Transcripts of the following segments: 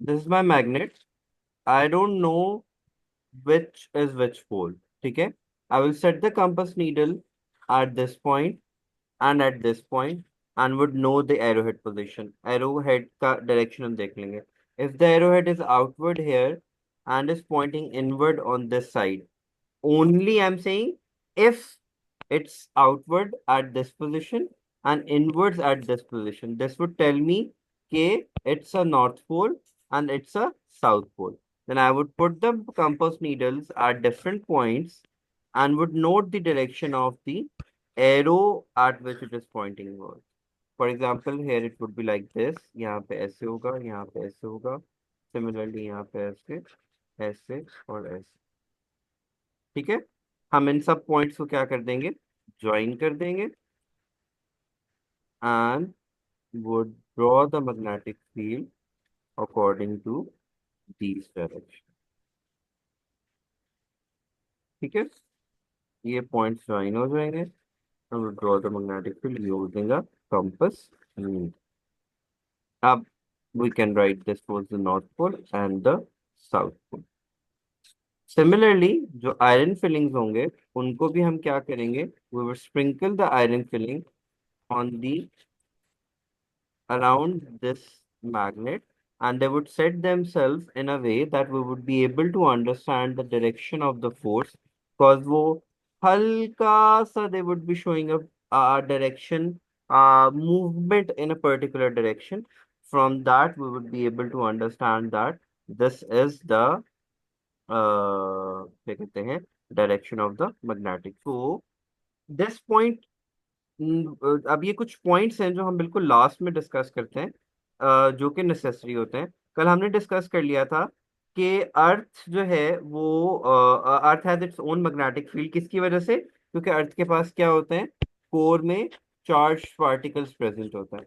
This is my magnet, I don't know which is which pole. ठीक है, I will set the compass needle at this point and at this point and would know the arrowhead position. Arrowhead का direction हम देख लेंगे. If the arrowhead is outward here and is pointing inward on this side, only I'm saying if it's outward at this position and inwards at this position, this would tell me okay, it's a north pole and it's a south pole. Then I would put the compass needles at different points and would note the direction of the arrow at which it is pointing towards. For example, here it would be like this. यहाँ पे ऐसे होगा, यहाँ पे ऐसे होगा. Similarly, यहाँ पे ऐसे, ऐसे और ऐसे. ठीक है, हम इन सब पॉइंट्स को क्या कर देंगे, ज्वाइन कर देंगे and would draw the magnetic field according to these direction. ठीक है, ये पॉइंट्स ज्वाइन हो जाएंगे. हम would draw the magnetic field using a compass needle. अब we can write this was the north pole and the south pole. Similarly, जो iron filings होंगे उनको भी हम क्या करेंगे, we will sprinkle the iron filling on the around this magnet, and they would set themselves in a way that we would be able to understand the direction of the force, because वो हल्का सा they would be showing a direction, movement in a particular direction. From that we would be able to understand that this is the क्या कहते हैं, direction of the magnetic. तो this point, अब ये कुछ पॉइंट्स हैं जो हम बिल्कुल लास्ट में डिस्कस करते हैं, जो कि नेसेसरी होते हैं. कल हमने डिस्कस कर लिया था कि अर्थ जो है वो, earth has its own magnetic field. किसकी वजह से? क्योंकि अर्थ के पास क्या होते हैं, कोर में चार्ज पार्टिकल्स प्रेजेंट होता है.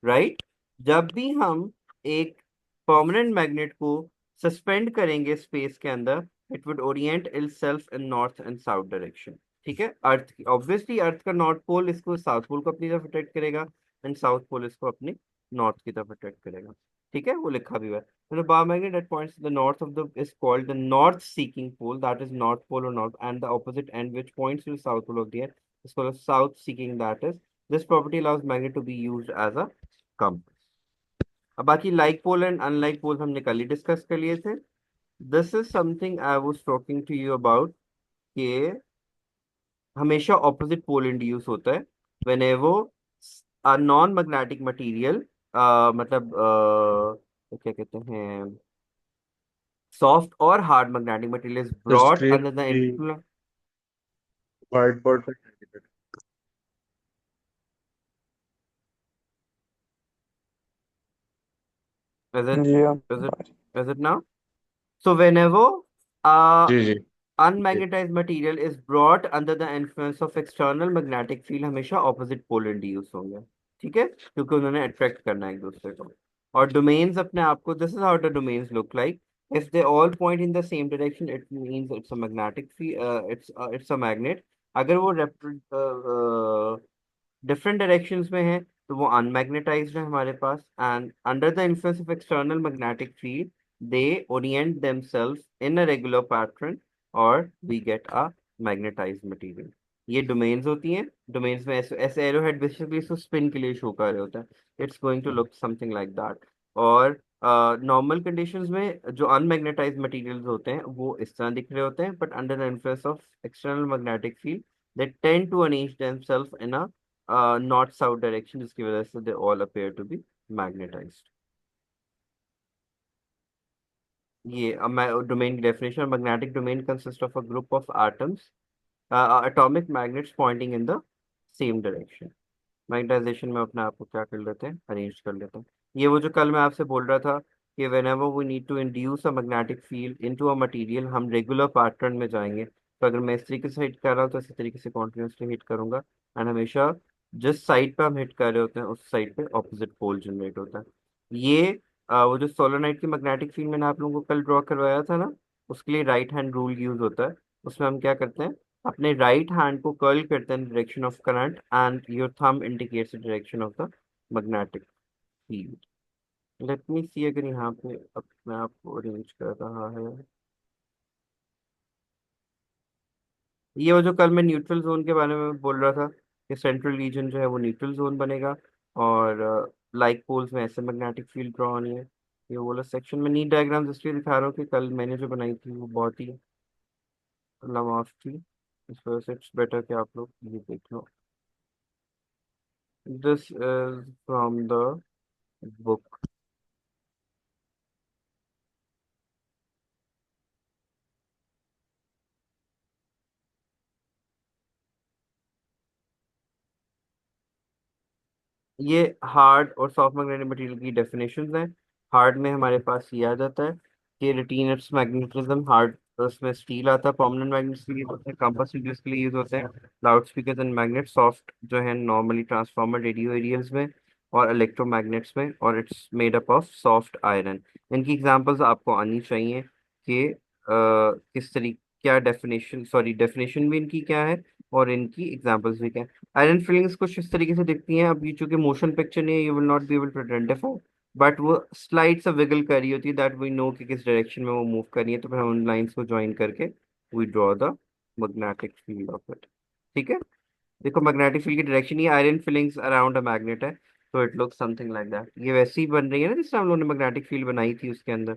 राइट. जब भी हम एक परमानेंट मैग्नेट को सस्पेंड करेंगे स्पेस के अंदर, it would Orient itself in north and south direction. ठीक है, अर्थ की ऑब्वियसली अर्थ का नॉर्थ पोल इसको साउथ पोल को अपनी तरफ अट्रैक्ट करेगा एंड साउथ पोल इसको अपनी नॉर्थ की तरफ अट्रैक्ट करेगा. ठीक है, वो लिखा भी हुआ है. The bar magnet that points to the north of the is called the north seeking pole, that is north pole or north, and the opposite end which points to the south pole of the earth is called a south seeking, that is. This property allows magnet to be used as a compass. अब बाकी like pole and unlike pole हमने कल ही discuss कर लिए थे. This is something I was talking to you about कि हमेशा ऑपोजिट पोल इंड्यूस होता है whenever a non magnetic material, मतलब क्या कहते हैं, सॉफ्ट और hard magnetic material is brought Jaspreet under the की इन्फ्लुएंस. व्हाइट बोर्ड पे इज इट, जी हाँ। Is it, is it now? So whenever a जी जी जी unmagnetized material is brought under the influence of external magnetic field, हमेशा opposite pole induce होंगे. ठीक है, क्योंकि उन्होंने attract करना है एक दूसरे को. और domains अपने आप को, this is how the domains look like. If they all point in the same direction, it means it's a magnetic field. It's a magnet. अगर वो डिफरेंट डायरेक्शंस में है तो वो अनमैग्नेटाइज्ड है हमारे पास. And under the influence of external magnetic field they orient themselves in a regular pattern or we get a magnetized material. ये डोमेन्स होती हैं. डोमेन्स में ऐसे ऐसे एरोहेड बेसिकली इसको स्पिन के लिए शो कर रहे होता है. It's going to look something like that. और नॉर्मल कंडीशंस में जो अनमैग्नेटाइज्ड मटेरियल्स होते हैं वो इस तरह दिख रहे होते हैं, but under the influence of external magnetic field they tend to arrange themselves in a north south direction, जिसकी वजह से they all appear to be magnetized. ये डोमेन की definition. Magnetic domain consist of a group of atoms, atomic magnets pointing in the same direction. Magnetization में अपने आप को क्या कर लेते हैं, अरेंज कर लेते हैं. ये वो जो कल मैं आपसे बोल रहा था कि whenever we need to induce a magnetic field into a material, हम रेगुलर पैटर्न में जाएंगे. तो अगर मैं इस तरीके से हिट कर रहा हूँ तो इसी तरीके से कॉन्टिन्यूसली हिट करूंगा. एंड हमेशा जिस साइड पे हम हिट कर रहे होते हैं उस साइड पे ऑपोजिट पोल जनरेट होता है. ये वो जो सोलोनाइट की मैग्नेटिक फील्ड मैंने आप लोगों को कल ड्रॉ करवाया था ना, उसके लिए राइट हैंड रूल यूज होता है. उसमें हम क्या करते हैं, अपने राइट हैंड को कर्ल करते हैं direction of current and your thumb indicates the direction of the magnetic field. Let me see अगर यहाँ पे अपने आप को अरेंज कर रहा है। ये वो जो कल मैं न्यूट्रल जोन के बारे में बोल रहा था कि सेंट्रल रीजन जो है वो न्यूट्रल जोन बनेगा, और लाइक पोल्स में ऐसे मैग्नेटिक फील्ड ड्रॉ होनी है। ये वो वाला सेक्शन में नीट डायग्राम्स इसलिए दिखा रहा हूँ कि कल मैंने जो बनाई थी वो बहुत ही लमाफ थी, इस वजह से इट्स बेटर कि आप लोग ये देख लो। This is from the book. ये हार्ड और सॉफ्ट मैग्नेटिक मटेरियल की डेफिनेशंस हैं। हार्ड में हमारे पास ये आ जाता है कि रिटेन इट्स मैग्नेटिज्म। हार्ड उसमें स्टील आता है, परमानेंट मैग्नेट्स के लिए यूज होते हैं, कंपास के लिए यूज होते हैं, loud speaker and magnet. Soft जो है नॉर्मली ट्रांसफार्मर रेडियो एरियल्स में और इलेक्ट्रोमैग्नेट्स में, और it's made up of soft iron. इनकी एग्जांपल्स आपको आनी चाहिए कि किस तरीके, क्या डेफिनेशन, सॉरी डेफिनेशन भी इनकी क्या है और इनकी एग्जांपल्स भी क्या है। आयरन फीलिंग्स कुछ इस तरीके से दिखती हैं। अब ये चूंकि मोशन पिक्चर नहीं है, you will not be able to identify, but वो स्लाइड सा विगल कर रही होती है, दैट वी नो कि किस डायरेक्शन में वो मूव कर रही है, तो फिर हम उन लाइंस को ज्वाइन करके we draw the magnetic field of it. ठीक है। देखो मैग्नेटिक फील्ड की डायरेक्शन, ये iron filings around a magnet है, तो it looks something like that. ये वैसी ही बन रही है ना जिससे हम लोगों ने मैग्नेटिक फील्ड बनाई थी उसके अंदर,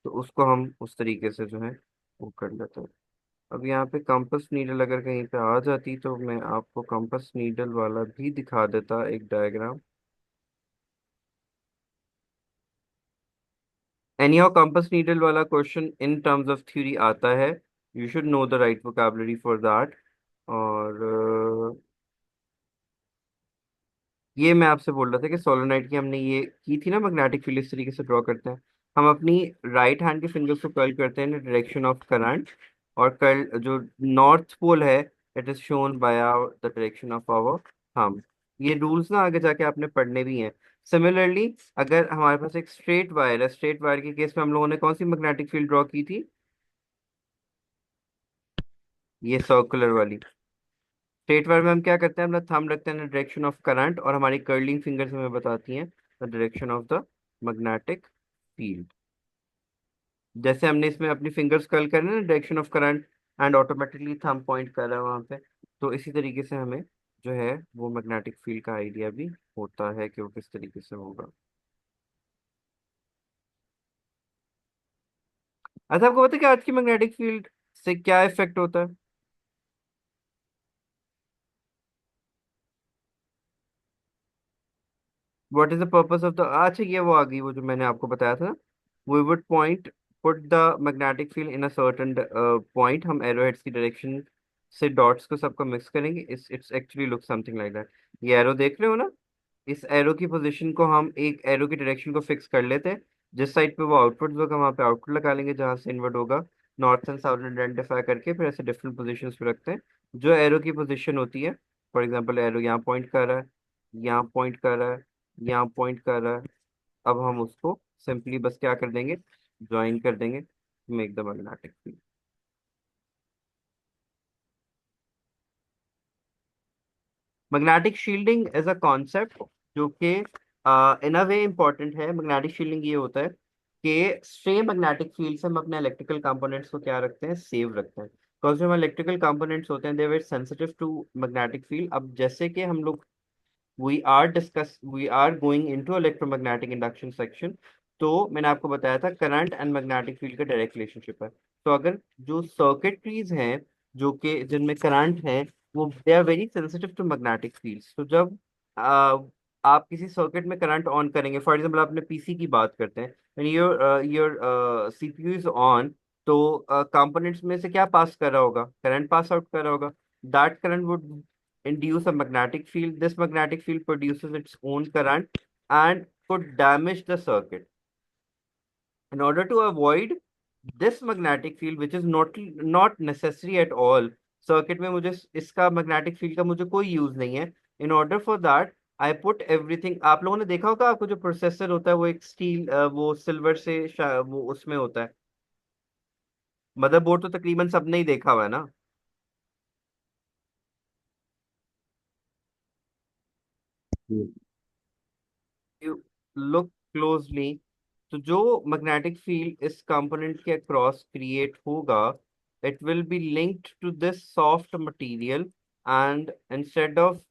तो उसको हम उस तरीके से जो है वो कर लेते हैं। अब यहाँ पे कंपास नीडल अगर कहीं पे आ जाती तो मैं आपको कंपास नीडल वाला भी दिखा देता एक diagram. Anyhow compass needle वाला question in terms of theory आता है, you should know the right vocabulary for that. और ये मैं आपसे बोल रहा था कि सोलेनोइड की हमने ये की थी ना मैग्नेटिक फील्ड, इस तरीके से ड्रॉ करते हैं। हम अपनी राइट हैंड के फिंगर्स को कर्ल करते हैं इन डायरेक्शन ऑफ करंट, और कर्ल जो नॉर्थ पोल है it is shown by the direction of our thumb. ये रूल्स ना आगे जाके आपने पढ़ने भी हैं। सिमिलरली अगर हमारे पास एक स्ट्रेट वायर है, स्ट्रेट वायर के केस में हम लोगों ने कौन सी मैग्नेटिक फील्ड ड्रॉ की थी? ये सर्कुलर वाली। स्ट्रेट वायर में हम क्या करते हैं, अपना थंब रखते हैं डायरेक्शन ऑफ करंट, और हमारी कर्लिंग फिंगर्स हमें बताती हैं the direction of the magnetic field. जैसे हमने इसमें अपनी फिंगर्स कर्ल करने ना direction of current, and automatically thumb point कर रहा है वहां पे, तो इसी तरीके से हमें जो है वो मैग्नेटिक फील्ड का आइडिया भी होता है कि वो किस तरीके से होगा। अच्छा आपको पता है कि आज की मैग्नेटिक फील्ड से क्या इफेक्ट होता है? What is the purpose of the, अच्छा ये वो आ गई वो जो मैंने आपको बताया था ना, we would point put the magnetic field in a certain point. हम एरोहेड्स की डायरेक्शन से डॉट्स को सबको मिक्स करेंगे, it's it's actually look something like that. ये एरो देख रहे हो ना, इस एरो की पोजीशन को हम एक एरो की डायरेक्शन को फिक्स कर लेते हैं। जिस साइड पे वो आउटपुट होगा वहां पे आउटपुट लगा लेंगे, जहां से इनवर्ट होगा नॉर्थ एंड साउथ आइडेंटिफाई करके फिर ऐसे डिफरेंट पोजीशंस पे रखते हैं। जो एरो की पोजीशन होती है, फॉर एग्जांपल एरो यहाँ पॉइंट कर रहा है, यहाँ पॉइंट कर रहा है, यहाँ पॉइंट कर रहा है, अब हम उसको सिंपली बस क्या कर देंगे, ज्वाइन कर देंगे, make the magnetic field. Magnetic shielding as a concept जो कि इन अ वे इम्पॉर्टेंट है। मैग्नेटिक शील्डिंग ये होता है कि सेम मैग्नेटिक फील्ड से हम अपने इलेक्ट्रिकल कंपोनेंट्स को क्या रखते हैं, सेव रखते हैं। बिकॉज जो हमारे इलेक्ट्रिकल कंपोनेंट्स होते हैं they were sensitive to magnetic field. अब जैसे कि हम लोग we are going into electromagnetic induction section, तो मैंने आपको बताया था करंट एंड मैग्नेटिक फील्ड का डायरेक्ट रिलेशनशिप है। तो अगर जो सर्किटरीज हैं जो कि जिनमें करंट है, वो they are very sensitive to magnetic fields. तो जब आ, आप किसी सर्किट में करंट ऑन करेंगे, फॉर एग्जांपल अपने पीसी की बात करते हैं, when your CPU is on, तो कंपोनेंट्स में से क्या पास कर रहा होगा, करंट पास आउट कर रहा होगा। That current would induce a magnetic field. This magnetic field produces its own current and could damage the circuit. In order to avoid this magnetic field, which is not necessary at all, circuit में मुझे इसका magnetic field का मुझे कोई use नहीं है। In order for that, I put everything। आप लोगों ने देखा होगा, आपको जो प्रोसेसर होता है वो एक स्टील वो सिल्वर से वो उसमें होता है। मदरबोर्ड तो तकरीबन सबने ही देखा हुआ है ना। जी। You look क्लोजली, तो जो मैग्नेटिक फील्ड इस कंपोनेंट के अक्रॉस क्रिएट होगा, it will be linked to this soft material, and instead of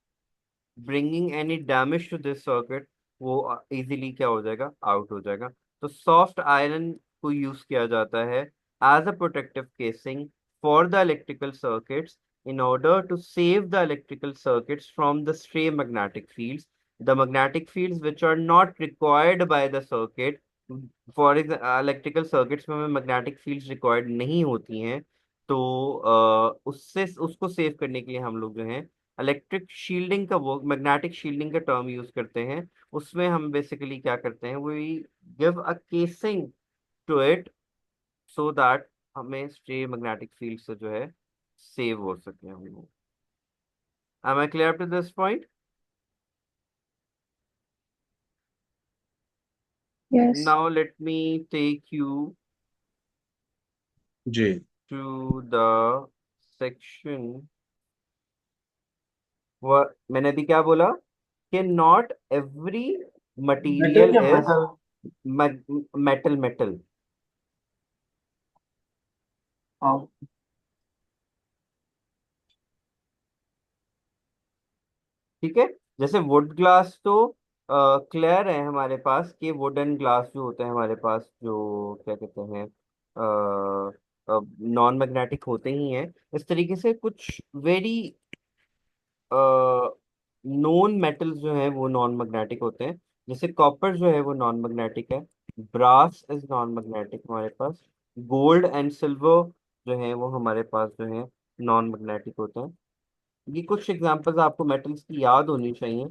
bringing any damage to this circuit, वो इजीली क्या हो जाएगा, आउट हो जाएगा। तो सॉफ्ट आयरन को यूज किया जाता है as a protective casing for the electrical circuits, in order to save the electrical circuits from the stray magnetic fields, the magnetic fields which are not required by the circuit। For electrical circuits में magnetic fields required नहीं होती हैं, तो उससे उसको save करने के लिए हम लोग जो है इलेक्ट्रिक शील्डिंग का, वो मैग्नेटिक शील्डिंग का टर्म यूज करते हैं। उसमें हम बेसिकली क्या करते हैं, we give a casing to it, so that हमें स्ट्रे मैग्नेटिक फील्ड से जो है सेव हो सके हम लोग। Am I clear to this point? Yes. Now let me take you जी। To the section. मैंने अभी क्या बोला कि नॉट एवरी मेटल मटीरियल क्या इज मेटल? मेटल। मेटल, हाँ। ठीक है। जैसे वुड ग्लास तो क्लियर है हमारे पास कि वुडन ग्लास जो होते हैं हमारे पास, जो क्या कहते हैं, नॉन मैग्नेटिक होते ही हैं। इस तरीके से कुछ वेरी नॉन मेटल्स जो है वो नॉन मैग्नेटिक होते हैं। जैसे कॉपर जो है वो नॉन मैग्नेटिक है, ब्रास इज नॉन मैग्नेटिक हमारे पास, गोल्ड एंड सिल्वर जो है वो हमारे पास जो है नॉन मैग्नेटिक होते हैं। ये कुछ एग्जांपल्स आपको मेटल्स की याद होनी चाहिए,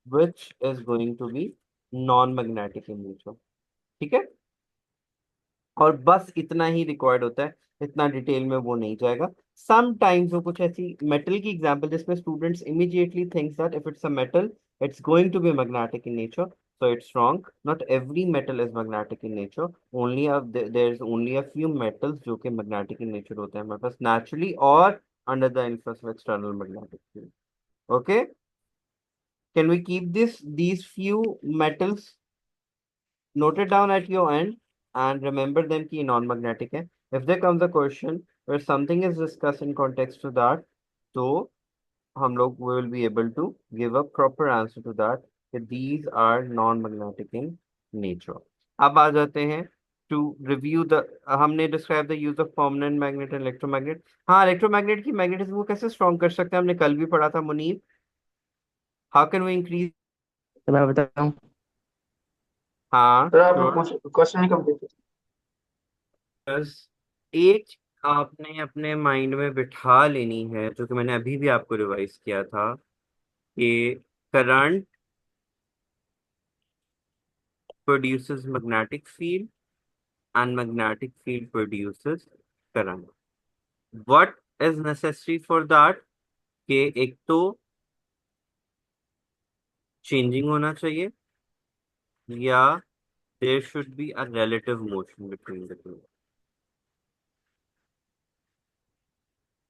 which is going to be non magnetic in nature. ठीक है, और बस इतना ही रिक्वायर्ड होता है, इतना डिटेल में वो नहीं जाएगा। समटाइम्स वो कुछ ऐसी मेटल की एग्जांपल जिसमें students immediately thinks that if it's a metal it's going to be magnetic in nature, so it's wrong। not every metal is magnetic in nature, only there's only a few metals जो कि magnetic in nature होते हैं हमारे पास naturally और under the influence of external magnetic field। okay, can we keep these few metals noted down at your end and remember them ki non-magnetic है? If there comes a question where something is discussed in context to that, तो हम लोग will be able to give a proper answer to that that these are non-magnetic in nature। अब आ जाते हैं to review the, हमने describe the use of permanent magnet and electromagnet। हाँ, electromagnet की magnetism को कैसे स्ट्रॉन्ग कर सकते हैं, हमने कल भी पढ़ा था Munir. How can we increase? तो मैं बताता हूँ। हाँ सर आपने श्योर। क्वेश्चन नहीं कंप्लीट किया। बस एक आपने अपने माइंड में बिठा लेनी है, जो कि मैंने अभी भी आपको रिवाइज किया था, कि current produces magnetic field and magnetic field produces current. What is necessary for that? कि एक तो चेंजिंग होना चाहिए, या there should be a relative motion between the two.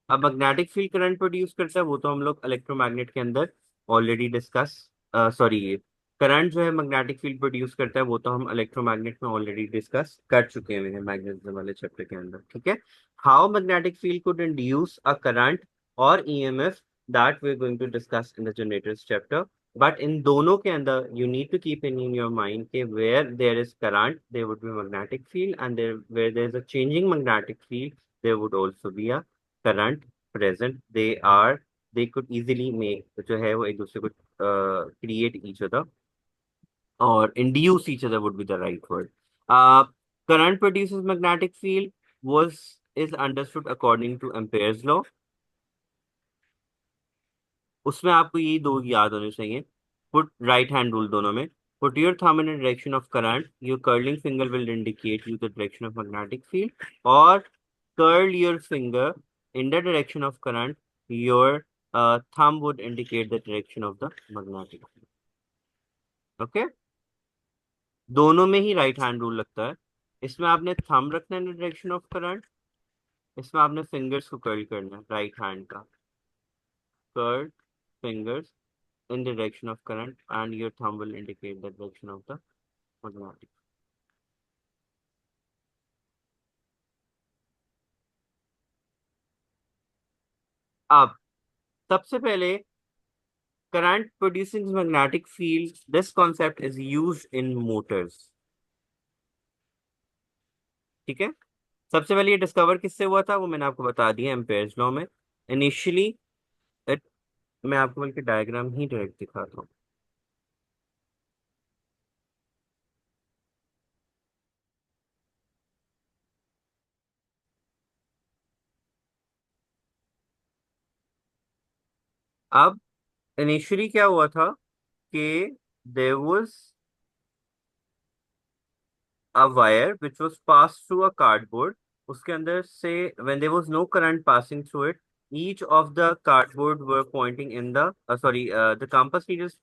अब मैग्नेटिक फील्ड करंट प्रोड्यूस करता है वो तो हम लोग इलेक्ट्रोमैग्नेट के अंदर ऑलरेडी डिस्कस, सॉरी, करंट जो है मैग्नेटिक फील्ड प्रोड्यूस करता है वो तो हम इलेक्ट्रोमैग्नेट में ऑलरेडी डिस्कस कर चुके हैं मैग्नेटिज्म वाले चैप्टर के अंदर। ठीक है, how magnetic field could induce a current और EMF, that we are going to discuss in the generators chapter. But इन दोनों के अंदर you need to keep in your mind के where there is current there would be magnetic field, and there where there is a changing magnetic field there would also be a current present. They could easily make जो है वो एक दूसरे को create each other, और induce each other would be the right word। Current produces magnetic field was is understood according to Ampere's law। उसमें आपको ये दो याद होने चाहिए, पुट राइट हैंड रूल दोनों में। Put your thumb in the direction of current, your curling finger will indicate you the direction of magnetic field, और curl your finger in the direction of current, your thumb would indicate the direction of the magnetic field। Okay, दोनों में ही right hand rule लगता है। इसमें आपने thumb रखना है इन direction of current, इसमें आपने फिंगर्स को कर्ल करना है राइट हैंड का, curl fingers in the direction of current and your thumb will indicate the direction of the magnetic. अब सबसे पहले current producing magnetic field, this concept is used in Motors. ठीक है। सबसे पहले ये डिस्कवर किससे हुआ था वो मैंने आपको बता दिया, एम्पेयर्स लॉ में। इनिशियली मैं आपको बल्कि डायग्राम ही डायरेक्ट दिखाता हूँ। अब इनिशियली क्या हुआ था कि there was a wire which was passed through a cardboard. उसके अंदर से when there was no current passing through it, each of the cardboard were pointing in the the compass needles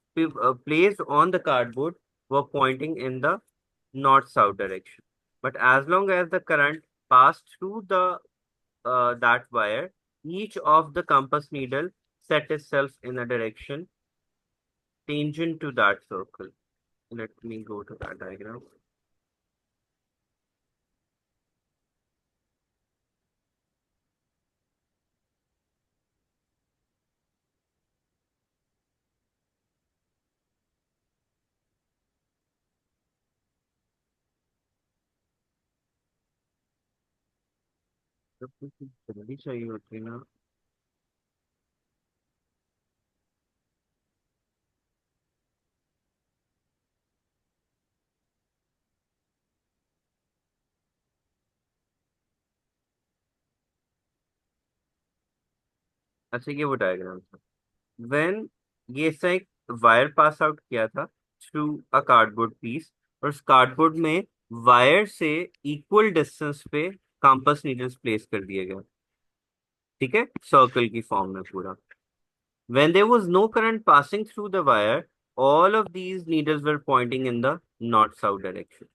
placed on the cardboard were pointing in the north south direction. But as long as the current passed through the that wire, each of the compass needle set itself in a direction tangent to that circle. Let me go to that diagram. जब कुछ जल्दी चाहिए होती है ना। अच्छा, ये वो डायग्राम था। व्हेन ये ऐसा एक वायर पास आउट किया था थ्रू अ कार्डबोर्ड पीस, और उस कार्डबोर्ड में वायर से इक्वल डिस्टेंस पे कंपास नीडल्स प्लेस कर दिए गए। ठीक है, सर्कल की फॉर्म में पूरा। When there was no current passing through the wire, all of these needles were pointing in the north south direction.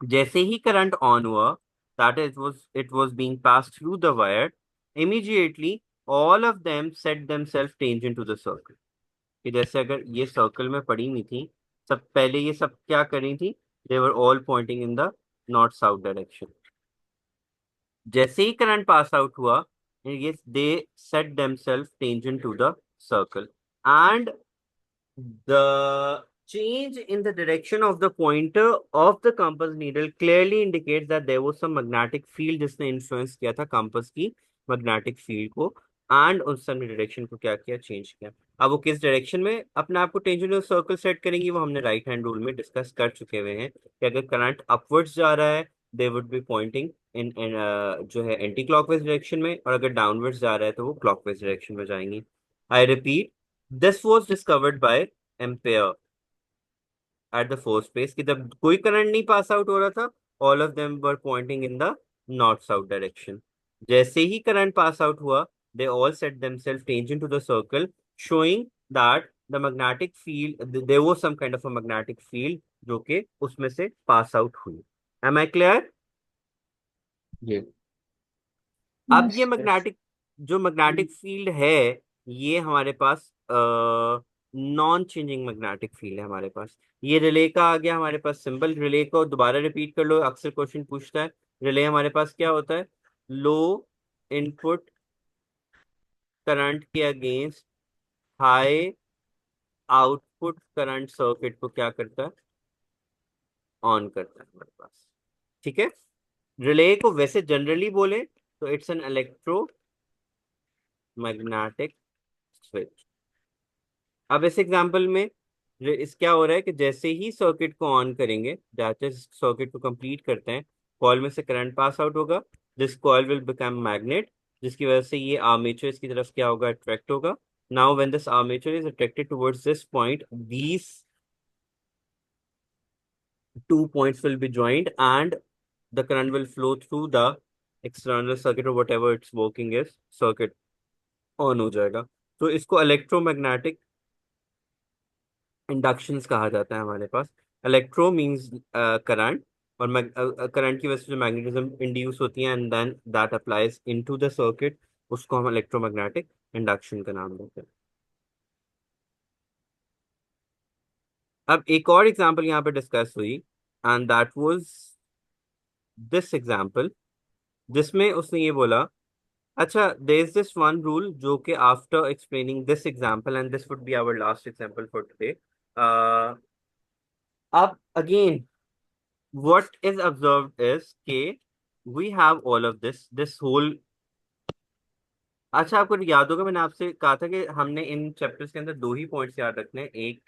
जैसे ही करंट ऑन हुआ, that it was being pass through the wire, immediately all of them set themselves tangent to the circle. कि जैसे अगर ये circle में पड़ी हुई थी, सब पहले ये सब क्या कर रही थी, they were all pointing in the north south direction. जैसे ही करंट पास आउट हुआ, ये they set themselves tangent to the circle, and the change in the direction of the pointer of the compass needle clearly indicates that there was some magnetic field जिसने influence किया था compass की magnetic field को, and उस समय direction को क्या किया, चेंज किया। अब वो किस डायरेक्शन में अपने आप को टेंजेंट सर्कल सेट करेंगी, वो हमने राइट हैंड रूल में डिस्कस कर चुके हुए हैं कि अगर करंट अपवर्ड्स जा रहा है, they would be pointing in जो है एंटी क्लॉकवाइज डायरेक्शन में, और अगर डाउनवर्ड्स जा रहा है तो वो क्लॉकवाइज डायरेक्शन में जाएंगी। I repeat, this was discovered by ampere at the first place, कि जब कोई करंट नहीं पास आउट हो रहा था, all of them were pointing in the north south direction. जैसे ही करंट पास आउट हुआ, they all set themselves tangent to the circle, showing that the magnetic field, there was some kind of a magnetic field जो कि उसमें से pass out हुई। Am I clear? जी। अब ये Yes. Yes. मैग्नेटिक, जो मैग्नेटिक फील्ड है, ये हमारे पास नॉन चेंजिंग मैग्नेटिक फील्ड है हमारे पास। ये रिले का आ गया हमारे पास सिंबल। रिले को दोबारा रिपीट कर लो, अक्सर क्वेश्चन पूछता है। रिले हमारे पास क्या होता है, लो इनपुट करंट के against high output current circuit को क्या करता है, ऑन करता है हमारे पास। ठीक है। रिले को वैसे जनरली बोले तो इट्स एन इलेक्ट्रोमैग्नेटिक स्विच। अब इस एग्जांपल में इस क्या हो रहा है कि जैसे ही सर्किट को ऑन करेंगे, जैसे सर्किट को कंप्लीट करते हैं, कॉइल में से करंट पास आउट होगा, this coil will become magnet, जिसकी वजह से ये आर्मेचर इसकी तरफ क्या होगा, अट्रैक्ट होगा। Now when this armature is attracted towards this point, these two points will be joined and the current will flow through the external circuit or whatever its working is, circuit on हो जाएगा। तो इसको electromagnetic inductions कहा जाता है हमारे पास। Electro means current, और करंट की वजह से जो मैग्नेटिज्म इंड्यूस होती है and then that applies into the circuit, उसको हम इलेक्ट्रोमैग्नेटिक इंडक्शन का नाम देते हैं। अब एक और एग्जांपल यहाँ पे डिस्कस हुई, and that was this example, जिसमें उसने ये बोला, अच्छा, there is this one rule जो कि after explaining this example, and this would be our last example for today, अब again what is observed is कि we have all of this whole, अच्छा आपको याद होगा मैंने आपसे कहा था कि हमने इन चैप्टर्स के अंदर दो ही पॉइंट्स याद रखने हैं, एक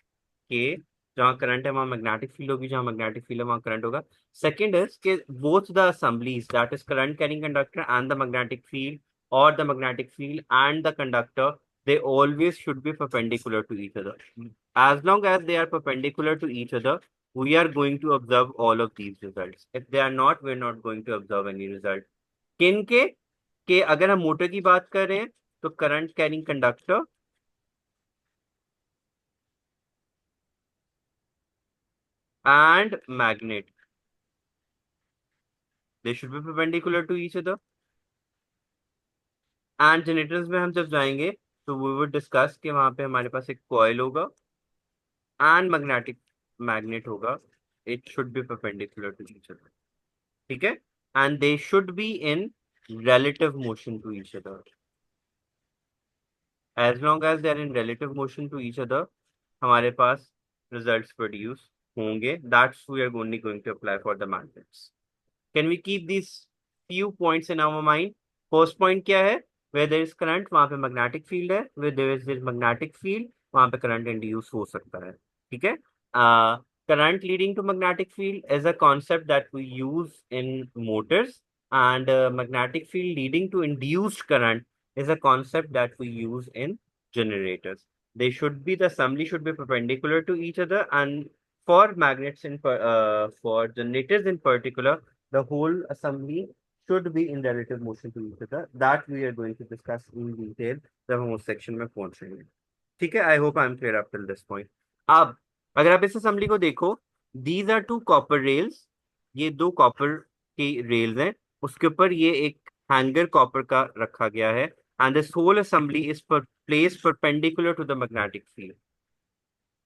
के जहाँ करंट है वहाँ मैग्नेटिक फील्ड होगी, जहाँ मैग्नेटिक फील्ड है वहाँ करंट होगा। सेकंड इज कि both the assemblies, that is current carrying conductor and the magnetic field, और the magnetic field and the conductor, they always should be perpendicular to each other. As long as they are perpendicular to each other, we are going to observe all of these results. If they are not, we're not going to observe any result. किन के अगर हम motor की बात कर रहे हैं तो current carrying conductor and magnet, they should be perpendicular to each other. And generators में हम जब जाएंगे तो वी वुड डिस्कस कि वहां पे हमारे पास एक कॉइल होगा एंड मैग्नेटिक मैग्नेट होगा, it should be perpendicular to each other, ठीक है, and they should be in relative motion to each other. As long as they are in relative motion to each other, हमारे पास results produce होंगे. That's we are only going to apply for the magnets. Can we keep these few points in our mind? First point क्या है? Where there is current वहां पे magnetic field है, where there is this magnetic field वहां पे current induce हो सकता है, ठीक है? Current leading to magnetic field is a concept that we use in motors, and magnetic field leading to induced current is a concept that we use in generators. They should be, the assembly should be perpendicular to each other, and for magnets for generators in particular, the whole assembly should be in relative motion to each other. That we are going to discuss in detail जब हम उस section में पहुंचेंगे, ठीक है? I hope I am clear up till this point. अब अगर आप इस असेंबली को देखो, these are two copper rails, ये दो कॉपर की रेल्स हैं, उसके ऊपर ये एक हैंगर कॉपर का रखा गया है, and this whole assembly is placed perpendicular to the magnetic field.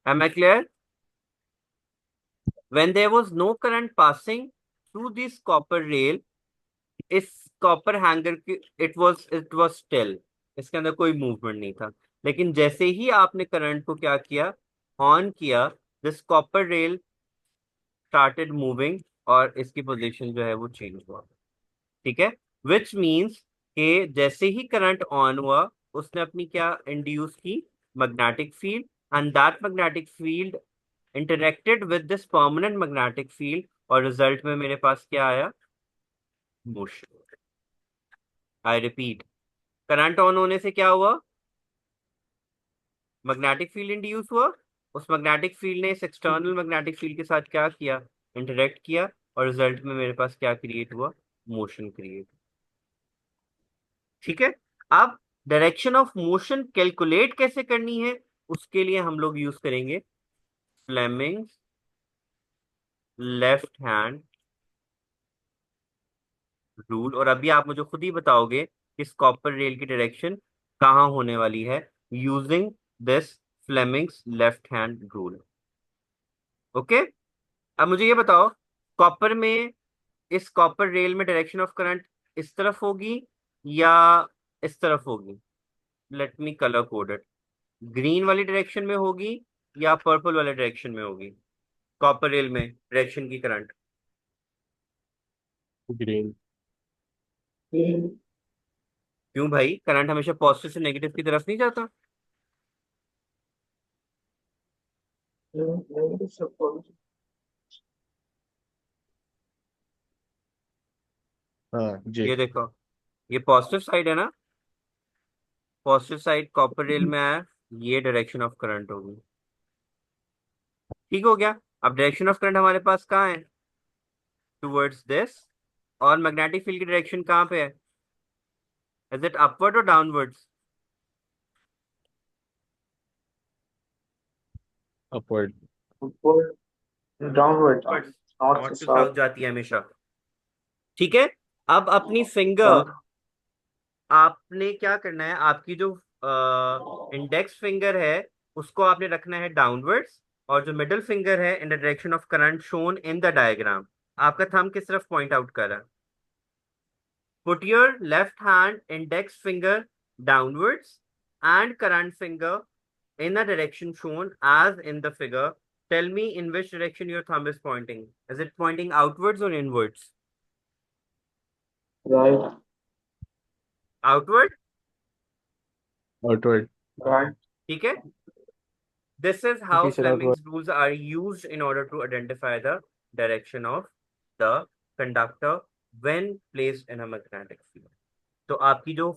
Am I clear? When there was no current passing through this copper rail, इस कॉपर हैंगर की इट वाज स्टिल, इसके अंदर कोई movement नहीं था। लेकिन जैसे ही आपने करंट को क्या किया, ऑन किया, this copper rail started moving, और इसकी पोजीशन जो है वो चेंज हुआ, ठीक है? विच मीन्स कि जैसे ही करंट ऑन हुआ, उसने अपनी क्या इंड्यूस की, magnetic field, and that magnetic field interacted with this permanent magnetic field, और रिजल्ट में मेरे पास क्या आया, motion. I repeat, current on होने से क्या हुआ, मैग्नेटिक फील्ड इंड्यूस हुआ, उस मैग्नेटिक फील्ड ने इस एक्सटर्नल मैग्नेटिक फील्ड के साथ क्या किया, इंटरेक्ट किया, और रिजल्ट में मेरे पास क्या क्रिएट हुआ, मोशन क्रिएट, ठीक है? अब डायरेक्शन ऑफ मोशन कैलकुलेट कैसे करनी है, उसके लिए हम लोग यूज करेंगे फ्लेमिंग्स लेफ्ट हैंड रूल, और अभी आप मुझे खुद ही बताओगे कि इस कॉपर रेल की डायरेक्शन कहाँ होने वाली है, using this Fleming's left hand rule. Okay, अब मुझे ये बताओ, कॉपर में, इस कॉपर रेल में डायरेक्शन ऑफ करंट इस तरफ होगी या इस तरफ होगी? Let me colour code it. Green वाली डायरेक्शन में होगी या पर्पल वाले डायरेक्शन में होगी? कॉपर रेल में डायरेक्शन की करंट, ग्रीन। क्यों भाई? करंट हमेशा पॉजिटिव से नेगेटिव की तरफ नहीं जाता? हाँ जी। ये देखो, ये पॉजिटिव साइड है ना, पॉजिटिव साइड कॉपर रेल में आया, ये डायरेक्शन ऑफ करंट होगी, ठीक हो गया? अब डायरेक्शन ऑफ करंट हमारे पास कहाँ है, टुवर्ड्स दिस, और मैग्नेटिक फील्ड की डायरेक्शन कहाँ पे है, इज इट अपवर्ड और downwards? Upward. Upward, downward, north to north to south south, जाती है हमेशा, ठीक है? अब अपनी फिंगर, south. आपने क्या करना है, आपकी जो इंडेक्स फिंगर है उसको आपने रखना है डाउनवर्ड्स, और जो मिडिल फिंगर है इन the direction of current shown in the diagram. आपका थंब किस तरफ पॉइंट आउट कर रहा है? Put your left hand index finger downwards and current finger in the direction shown as in the figure. Tell me in which direction your thumb is pointing. Is it pointing outwards or inwards? Right. Outward? Outward. Right. ठीक है? This is how Okay, sir, outward. Fleming's rules are used in order to identify the direction of the conductor when placed in a magnetic field. तो आपकी जो